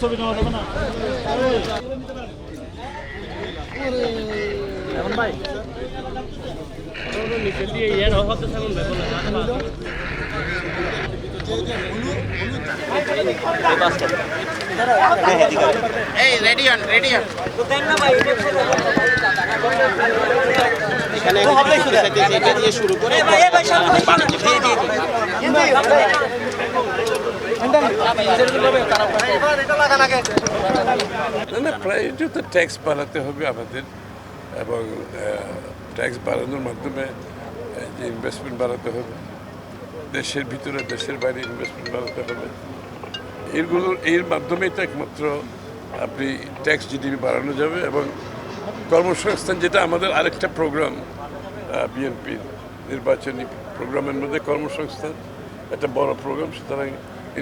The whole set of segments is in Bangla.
ছবি নেওয়া যাবে না ভাই নিচে দিয়ে ইয়ার হতে থাকুন দেখুন এই রেডি অন এখানে এটা দিয়ে শুরু করে প্রায়োরিটি তো ট্যাক্স বাড়াতে হবে আমাদের এবং ট্যাক্স বাড়ানোর মাধ্যমে যে ইনভেস্টমেন্ট বাড়াতে হবে দেশের ভিতরে দেশের বাইরে ইনভেস্টমেন্ট বাড়াতে হবে এর মাধ্যমেই তো একমাত্র আপনি ট্যাক্স জিডিপি বাড়ানো যাবে এবং কর্মসংস্থান যেটা আমাদের আরেকটা প্রোগ্রাম বিএনপির নির্বাচনী প্রোগ্রামের মধ্যে কর্মসংস্থান একটা বড় প্রোগ্রাম সুতরাং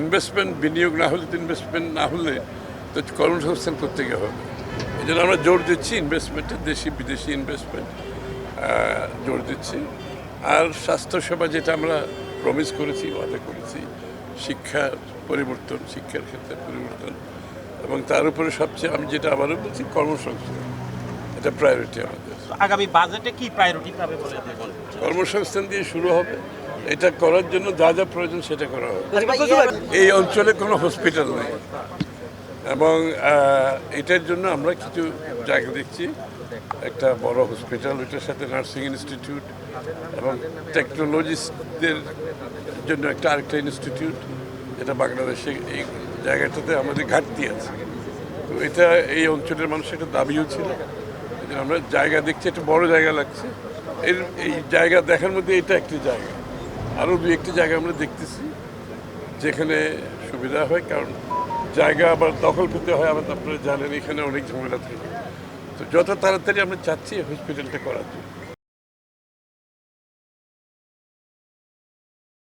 ইনভেস্টমেন্ট বিনিয়োগ না হলে তো ইনভেস্টমেন্ট না হলে তো কর্মসংস্থান করতে গিয়ে হবে এই জন্য আমরা জোর দিচ্ছি ইনভেস্টমেন্টে দেশি বিদেশি ইনভেস্টমেন্ট জোর দিচ্ছি আর স্বাস্থ্যসেবা যেটা আমরা প্রমিস করেছি ওয়াদা করেছি শিক্ষার পরিবর্তন শিক্ষার ক্ষেত্রে পরিবর্তন এবং তার উপরে সবচেয়ে আমি যেটা আবারও বলছি কর্মসংস্থান এটা প্রায়োরিটি আমাদের আগামী বাজেটে কি প্রায়োরিটি পাবে বলে কর্মসংস্থান দিয়ে শুরু হবে এটা করার জন্য যা যা প্রয়োজন সেটা করা হবে এই অঞ্চলে কোনো হসপিটাল নেই এবং এটার জন্য আমরা কিছু জায়গা দেখছি একটা বড় হসপিটাল ওইটার সাথে নার্সিং ইনস্টিটিউট এবং টেকনোলজিস্টদের জন্য আরেকটা ইনস্টিটিউট এটা বাংলাদেশে এই জায়গাটাতে আমাদের ঘাটতি আছে তো এটা এই অঞ্চলের মানুষের একটা দাবিও ছিল আমরা জায়গা দেখছি একটা বড় জায়গা লাগছে এই জায়গা দেখার মধ্যে এটা একটি জায়গা আরও দু একটি জায়গা আমরা দেখতেছি যেখানে সুবিধা হয় কারণ জায়গা আবার দখল করতে হয় আবার আপনারা জানেন এখানে অনেক ঝামেলা থাকে তো যত তাড়াতাড়ি আমরা চাচ্ছি হসপিটালটা করার জন্য